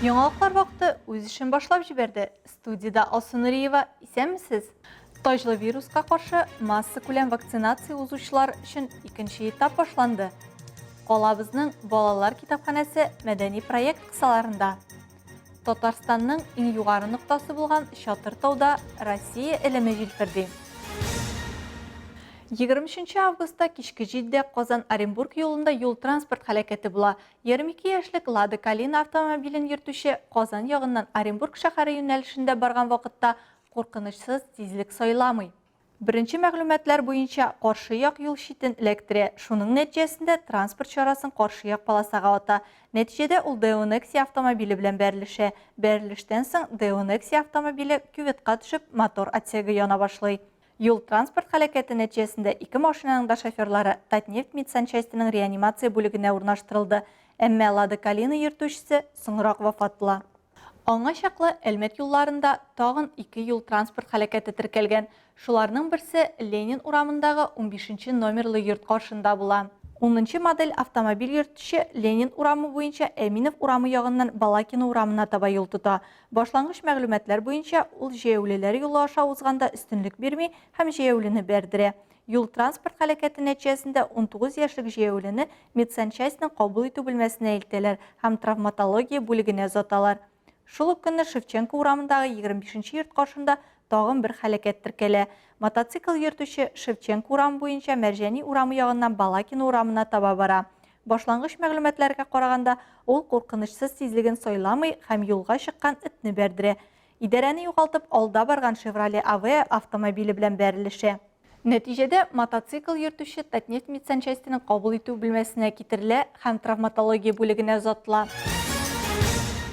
Яңалыклар вакыты үз эшен башлап җибәрде. Студияда Алсу Нуриева, исәнмесез? Таҗлы вируска каршы масса күләм вакцинация узучылар өчен икенче этап башланды. Калабызның балалар китапханәсе мәдәни проект кысаларында. Татарстанның иң югары ноктасы булган Чатыртауда Россия элеме җилперди. 23 августта кичке 7-дә Казан-Оренбург юлында юл транспорт хәлакәте була. 22 яшьлек Лада Калина автомобилен йөртүче Казан ягыннан Оренбург шәһәре юнәлешендә барган вакытта куркынычсыз тизлек сайламый. Беренче мәгълүматлар буенча каршы як юл читен электре. Шуның нәтиҗәсендә транспорт чарасын каршы як полосага ата. Нәтиҗәдә ул Deonexi автомобиле белән бәрелешә. Бәрелештән соң Deonexi автомобиле кюветка төшеп, мотор отсегы яна башлый. Юл транспорт хәлакәте нәтиҗәсендә 2 машинаның да шоферлары Татнефть медсанчастьнең реанимация бүлегенә урнаштырылды. Әмма Лада Калина йөртүчесе соңрак вафат була. Аңа чаклы Әлмәт юлларында тагын 2 юл транспорт хәлакәте теркәлгән. Шуларның берсе Ленин урамындагы 15-нче номерлы йорт каршында була. 10-нчы модель автомобиль йөртүче Ленин урамы буенча Әминов урамы ягыннан Балакина урамына таба юл тота. Башлангыч мәгълүматлар буенча ул җәяүлеләр юлы аша узганда өстенлек бирми һәм җәяүлене бәрдерә. Юл транспорт хәлакәте нәтиҗәсендә 19 яшьлек җәяүлене медсанчастьнең кабул итү бүлмәсенә илтәләр һәм травматология бүлегенә озаталар. Шул ук көнне Шевченко урамындагы 25-нче йорт каршында тагын бер хәлакәт теркәлә. Мотоцикл йөртүче Шевченко урамы буенча Мәрҗәни урамы ягыннан Балакина урамына таба бара. Башлангыч мәгълүматларга караганда, ул куркынычсыз тизлеген сайламый һәм юлга чыккан этне бәрдерә. Идарәне югалтып, алда барган Chevrolet Aveo автомобиле белән бәрелешә. Нәтиҗәдә мотоцикл йөртүче Татнефть медсанчастьнең кабул итү бүлмәсенә китерелә һәм травматология бүлегенә озатыла.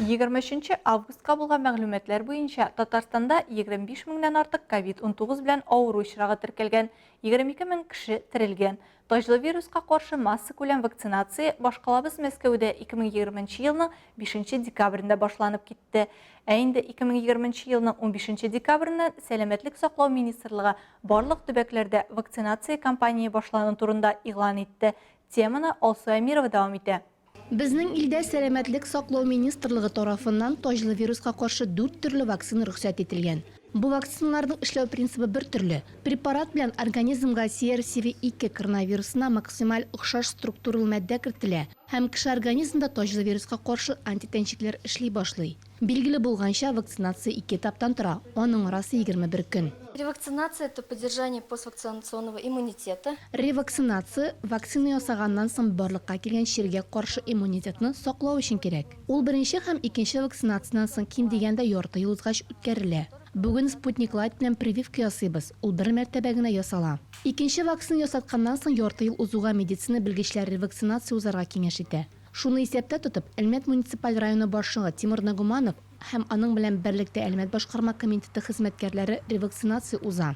23 августка булган мәгълүматлар буенча Татарстанда 25 меңнән артык COVID-19 белән авыру очрагы теркәлгән, 22 мең кеше терелгән. Таҗлы вируска каршы масса күләм вакцинация башкалабыз Мәскәүдә 2020 елның 5 декабрендә башланып китте. Ә инде 2020 елның 15 декабреннән Сәламәтлек саклау министрлыгы барлык төбәкләрдә вакцинация кампания башлану турында игълан итте. Теманы Алсу Әмирова дәвам итә. Безнең илдә Сәламәтлек саклау министрлыгы тарафыннан таҗлы вируска каршы 4 төрле вакцина рөхсәт ителгән. Бу вакциналарның эшләү принципы бер төрле. Препарат белән организмга CRCV2 коронавирусына максималь охшаш структуралы матдә кертелә һәм кеше организмында таҗлы вируска каршы антитәнчекләр эшли башлый. Билгеле булганча, вакцинация 2 этаптан тора. Аның арасы 21 көн. Ревакцинация – это поддержание поствакцинационного иммунитета. Ревакцинация – вакцина ясаганнан соң барлыкка килгән чиргә каршы иммунитетны саклау өчен кирәк. Ул беренче һәм икенче вакцинациянан соң ким дигәндә ярты ел узгач үткәрелә. Бүген Спутник Лайт белән прививка ясыйбыз. Ул бер мәртәбә генә ясала. Икенче вакцина ясатканнан соң ярты ел узуга медицина белгечләре ревакцинация узарга киңәш итә. Шуны исәптә тотып, Әлмәт муниципаль районы башлыгы Тимур Нагуманов һәм аның белән берлектә Әлмәт башкарма комитеты хезмәткәрләре ревакцинация уза.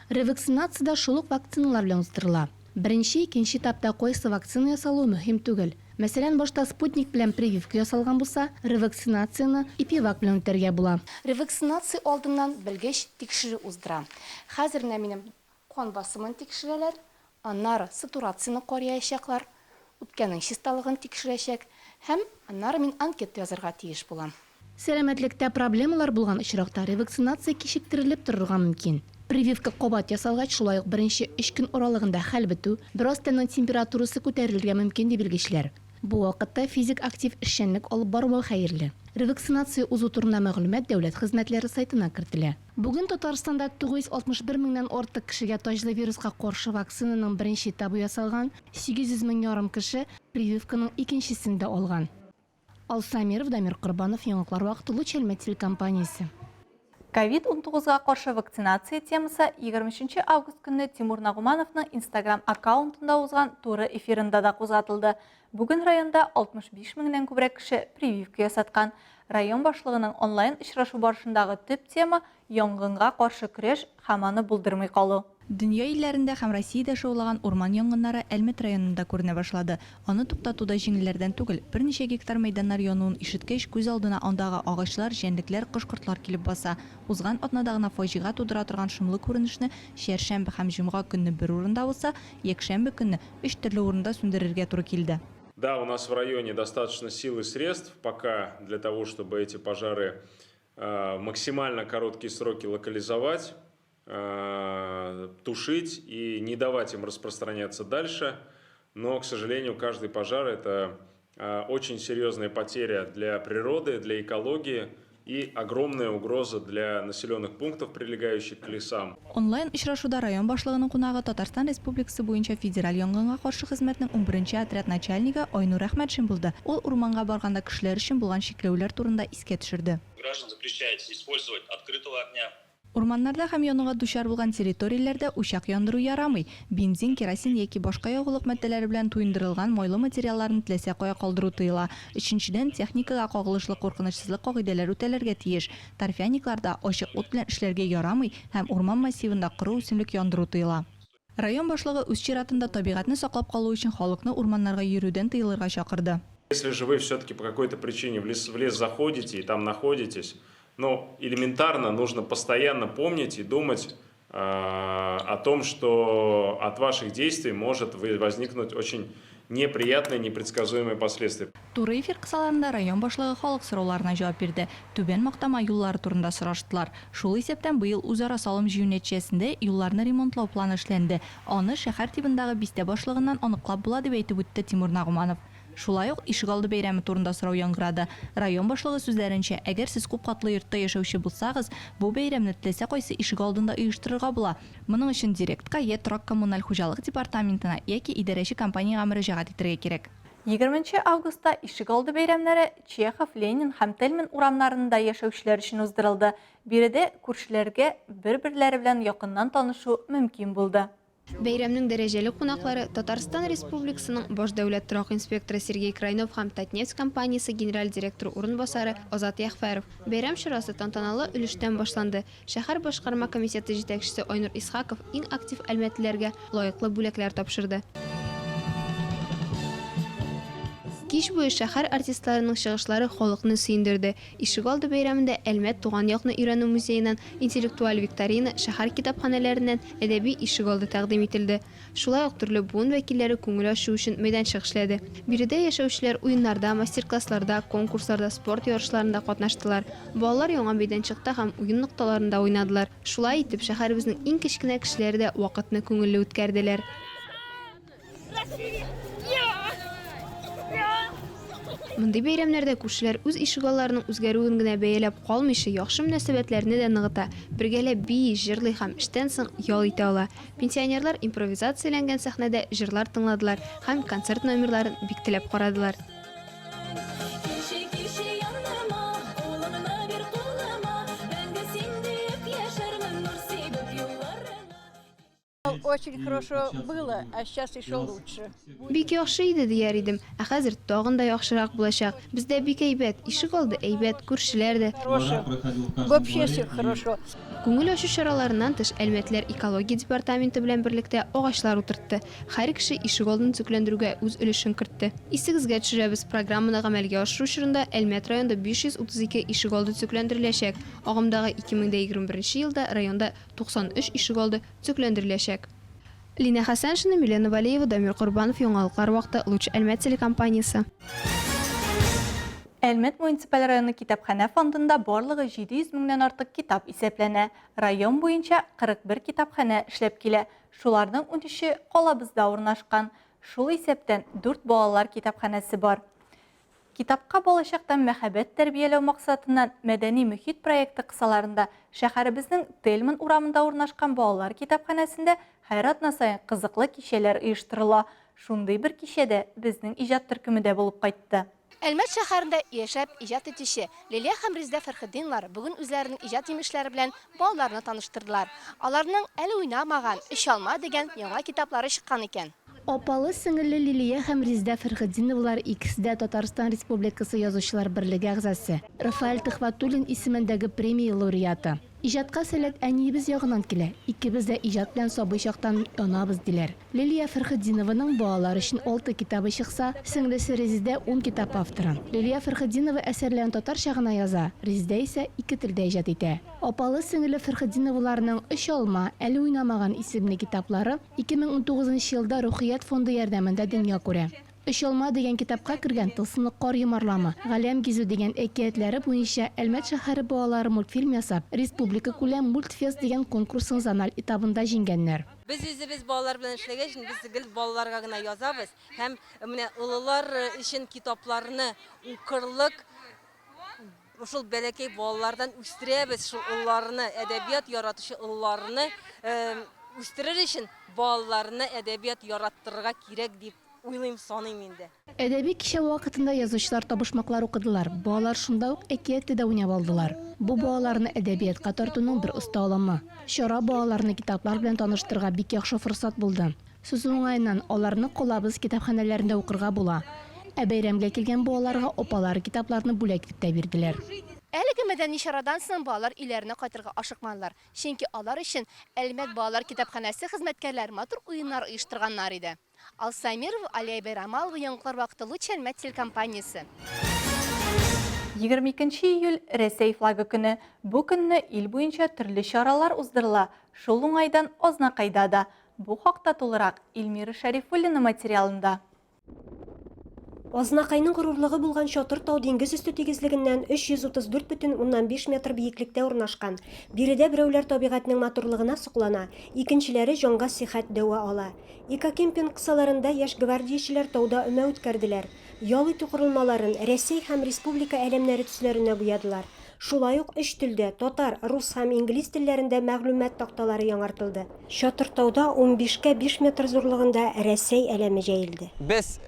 Ревакцинациядә шул ук вакциналар белән уздырыла. Беренче, икенче этапта кайсы вакцина ясалуы мөһим түгел. Мәсәлән, башта Спутник белән прививка ясалган булса, ревакцинацияны Ипивак белән үтәргә була. Ревакцинация алдыннан белгеч тикшерү уздыра. Хәзер минем кан басымын тикшерәләр, аннары сатурацияны карыячаклар, үткәннең чисталыгын тикшерәчәк һәм аннары мин анкета язарга тиеш булам. Сәламәтлектә проблемалар булган очракта ревакцинация кичектерелеп торырга мөмкин. Прививка кабат ясалгач, шулай ук беренче 3 көн аралыгында хәл бетү, бераз тәннең температурасы күтәрелергә мөмкин дип белгечләр. Бу вакытта физик актив эшчәнлек алып бару хәерле. Ревакцинация узу турында мәгълүмат дәүләт хезмәтләре сайтына кертелә. Бүген Татарстанда 961 меңнән артык кешегә таҗлы вируска каршы вакцинаның беренче этабы ясалган, 800 мең ярым кеше прививканың икенчесен дә алган. Алсу Әмирова, Дамир Корбанов, Яңаклар вакыты, Әлмәт телекомпаниясе. COVID-19-га каршы вакцинация темасы 23 август көнне Тимур Нагумановның Instagram аккаунтында узган туры эфирында да кузатылды. Бүген районда 65 меңнән күбрәк кеше прививка ясаткан. Район башлыгының онлайн очрашу барышындагы төп тема янгынга каршы көрәш һәм аны булдырмый калу. Дөнья илләрендә һәм Россиядә шаулаган урман янгыннары Әлмәт районында күренә башлады. Аны туктатуда җиңелләрдән түгел, берничә гектар мәйданнар януын ишеткәч, күз алдына андагы агачлар, җәнлекләр, кош-кортлар килеп баса. Узган атнада гына фаҗига тудыра торган шомлы күренешне чәршәмбе һәм җомга көнне бер урында булса, якшәмбе көнне 3 төрле урында сүндерергә туры килде. Да, у нас в районе достаточно сил и средств пока для того, чтобы эти пожары максимально короткие сроки локализовать, тушить и не давать им распространяться дальше. Но, к сожалению, каждый пожар – это очень серьезная потеря для природы, для экологии и огромная угроза для населенных пунктов, прилегающих к лесам. Онлайн очрашуда район башлыгының кунагы Татарстан Республикасы буенча федераль янгынга каршы хезмәтнең 11-нче отряд начальнигы Айнур Әхмәтшин булды. Ул урманга барганда кешеләр өчен булган шикләүләр турында искә төшерде. Граждан запрещается использовать открытого огня. Урманнарда һәм януга дучар булган территорияләрдә учак яндыру ярамый. Бензин, керосин яки башка ягулык матдәләре белән туендырылган майлы материалларны теләсә кая калдыру тыела. Өченчедән, техникага кагылышлы куркынычсызлык кагыйдәләре үтәләргә тиеш. Торфяникларда ачык ут белән эшләргә ярамый һәм урман массивында кыру үсемлек яндыру тыела. Район башлыгы үз чиратында табигатьне саклап калу өчен халыкны урманнарга йөрүдән тыелырга чакырды. Если же вы все-таки по какой-то причине в лес заходите и там находитесь, но элементарно нужно постоянно помнить и думать о том, что от ваших действий может возникнуть очень неприятные, непредсказуемые последствия. Туры эфир кысаларында район башлыгы халык сорауларына җавап бирде. Түбән мактама юллары турында сораштылар. Шул исәптән быел үзара салым җыю нәтиҗәсендә юлларны ремонтлау планы эшләнде. Аны шәһәр тибындагы бистә башлыгыннан аныклап була дип әйтеп үтте Тимур Нагуманов. Шулай ук Ишегалды бәйрәме турында сорау яңгырады. Район башлыгы сүзләренчә, әгәр сез күп катлы йортта яшәүче булсагыз, бу бәйрәмне теләсә кайсы Ишегалдында оештырырга була. Моның өчен директорга я торак коммуналь хуҗалык департаментына яки идарәче компаниягә мөрәҗәгать итәргә кирәк. 20 августта Ишегалды бәйрәмнәре Чехов, Ленин һәм Тельман урамнарында яшәүчеләр өчен уздырылды. Биредә күршеләргә бер-бирләре белән якыннан танышу мөмкин булды. Бәйрәмнең дәрәҗәле кунаклары Татарстан Республикасының баш дәүләт торак инспекторы Сергей Крайнов һәм Татнефть компаниясе генераль директоры урынбасары Азат Яхфәров. Бәйрәм чарасы тантаналы өлештән башланды. Шәһәр башкарма комитеты җитәкчесе Айнур Исхаков иң актив әлмәтләргә лаеклы бүләкләр тапшырды. Кич буе шәһәр артистларының чыгышлары халыкны сөендерде. Ишегалды бәйрәмендә Әлмәт туган якны өйрәнү музееннан интеллектуаль викторина, шәһәр китапханәләреннән әдәби Ишегалды тәкъдим ителде. Шулай ук төрле буын вәкилләре күңел ачу өчен мәйданчык эшләде. Биредә яшәүчеләр уеннарда, мастер-классларда, конкурсларда, спорт ярышларында катнаштылар. Балалар яңа мәйданчыкта һәм уен нокталарында уйнадылар. Шулай итеп шәһәребезнең иң кечкенә кешеләре дә вакытны күңелле үткәрделәр. Мондый бәйрәмнәрдә күршеләр үз ишегалларының үзгәрүен генә бәяләп калмыйча, яхшы мөнәсәбәтләрне дә ныгыта. Бергәләп бии, җырлый һәм эштән соң ял итә ала. Пенсионерлар импровизацияләнгән сәхнәдә җырлар тыңладылар һәм концерт номерларын бик теләп карадылар. Очень хорошо было, а сейчас еще лучше. Бик яхшы иде дияр идем, ә хәзер тагын да яхшырак булачак. Бездә бик әйбәт, Ишегалды әйбәт, күршеләр дә. Хорошо. Вообще все хорошо. Күңел ачу чараларыннан тыш Әлмәтләр экология департаменты белән берлектә агачлар утыртты. Һәр кеше Ишегалдын төзекләндерүгә үз өлешен кертте. Исегезгә төшерәбез, программаны гамәлгә ашыру чорында Әлмәт районында 532 Ишегалды төзекләндереләчәк. Агымдагы 2021 елда районда 93 Ишегалды төзекләндереләчәк. Лина Хасаншина, Милена Валеева, Дамир Курбанов, Яңалыклар вакыты, Луч Әлмәт телекомпаниясе. Әлмәт муниципаль районы китапханә фондында барлыгы 700 меңнән артык китап исәпләнә. Район буенча 41 китапханә эшләп килә. Шуларның 13-е калабызда урнашкан. Шул исәптән 4 балалар китапханәсе бар. Китапка балачактан мәхәббәт тәрбияләү максатыннан мәдәни мөхит проекты кысаларында шәһәребезнең Тельман урамында урнашкан балалар китапханәсендә һәр атна сайын кызыклы кичәләр оештырыла. Шундый бер кичәдә безнең иҗат төркеме дә булып кайтты. Әлмәт шәһәрендә яшәп иҗат итүче Лилия һәм Резда Фәрхетдинлар бүгін үзләренең иҗат имешләре белән балаларны таныштырдылар. Аларның әле уйнамаган «Өч алма» дигән яңа китаплары чыккан икән. Апалы сеңелле Лилия һәм Резда Фәрхетдиновлар икесе дә Татарстан Республикасы язучылар берлеге әгъзасы. Рафаэль Төхвәтуллин исемендәге премия лауреаты. Иҗатка сәләт әниебез ягыннан килә. Икебез дә иҗат белән сабый чактан янабыз диләр. Лилия Фәрхетдинованың балалар өчен 6 китабы чыкса, сеңлесе Резда 10 китап авторы. Лилия Фәрхетдинова әсәрләрен татарча гына яза, Резда исә 2 телдә иҗат итә. Апалы сеңле Фәрхетдиновларның «Өч алма» әле уйнамаган исемле китаплары 2019 елда Рухият фонды ярдәмендә дөнья күрә. Ышылма деген китапка кирген тылсымлы кар йомарлама, Галям гизү деген әкиятләре буенча Әлмәт шәһәре балалары мультфильм ясап, республика күләм мультфест деген конкурсын заналь этабында җиңгәннәр. Biz үзебез балалар белән эшләгәч, без гел балаларга гына язабыз һәм менә улылар өчен китапларны укырлык ушул бәләкәй балалардан үстерәбез, шул улларны, әдәбият яратучы улларны үстерер өчен балаларны әдәбият яраттырырга кирәк дип уйлыйм, саныйм инде. Әдәби кичә вакытында язучылар табышмаклар укыдылар. Балалар шунда ук әкиятте дә уйнап алдылар. Бу балаларны әдәбиятка тартуның бер осталыгы. Шара балаларны китаплар белән таныштырырга бик яхшы форсат булды. Сүз уңайыннан аларны колабыз китапханәләрендә укырга була. Ә бәйрәмгә килгән балаларга опалары китапларны бүләк итеп тә бирделәр. Әлеге мәдәни чарадан соң балалар иләренә кайтырга ашыкмадылар. Чөнки алар өчен Әлмәт балалар китапханәсе хезмәткәрләре матур уеннар оештырганнар иде. Алсамиров, Алия Байрамалова, Яңгылар вакыты Луч Әлмәт телекомпаниясе. 22 июль Рәсәй флагы көне. Бу көнне ил буенча төрле чаралар уздырыла. Шул уңайдан Азнакайда да. Бу хакта тулырак Илмира Шәрифуллина материалында. Азнакайның горурлыгы булган Чатыр тау диңгез өсте тигезлегеннән 334,5 метр биеклектә урнашкан. Биредә берәүләр табигатьнең матурлыгына соклана, икенчеләре җанга сихәт дәва ала. Эко-кемпинг кысаларында яшь гвардиячеләр тауда өмә үткәрделәр. Ял итү корылмаларын Рәсәй һәм республика әлемнәре төсләренә буядылар. Шулай ук 3 телдә татар, рус һәм инглиз телләрендә мәгълүмат такталары яңартылды. Чатыр тауда 15-кә 5 метр зурлыгында Рәсәй әлеме җәелде. Без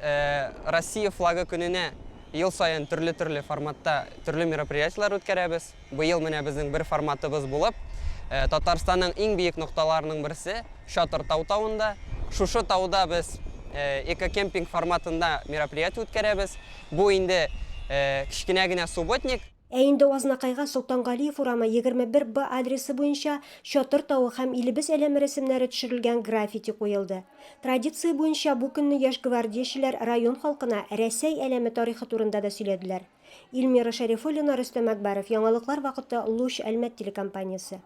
Россия флагы көненә ел сайын төрле форматта төрле мероприятиялар үткәрәбез. Бу ел менә безнең бер форматыбыз булып, Татарстанның иң биек нокталарының берсе Чатыр тау тауында. Шушы тауда без эко-кемпинг форматында мероприятие үткәрәбез. Бу инде кичкенә генә субботник. Ә инде Азнакайга Солтангалиев урамы 21Б адресы буенча Чатыр тауы һәм илебез әлеме рәсемнәре төшерелгән граффити куелды. Традиция буенча бу көнне яшь гвардиячеләр район халкына Рәсәй әлеме тарихы турында да сөйләделәр. Илмира Шәрифуллина, Рөстәм Әкбәров, Яңалыклар вакыты Луч Әлмәт телекомпаниясе.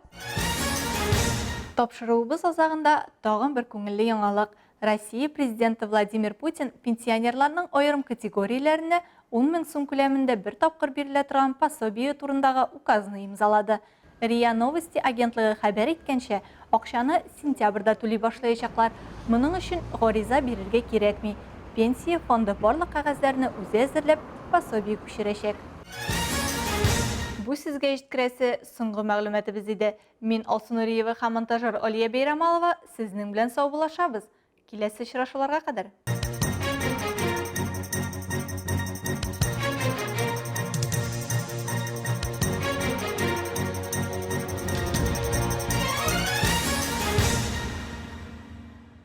Тапшыруыбыз азагында тагын бер күңелле яңалык. Россия президенты Владимир Путин пенсионерларның айрым категорияләренә 10 000 сум күләмендә бер тапкыр бирелә торган пособие турындагы указны имзалады. РИА Новости агентлыгы хәбәр иткәнчә, акчаны сентябрьдә түли башлаячаклар. Моның өчен гариза бирергә кирәкми. Пенсия фонды барлык кәгазьләрне үзе әзерләп, пособие күчерәчәк. Бу сезгә җиткерәсе соңгы мәгълүматыбыз иде. Мин Алсу Нуриева һәм монтажер Алия Байрамалова сезнең белән сау булашабыз. Киләсе очрашуларга кадәр.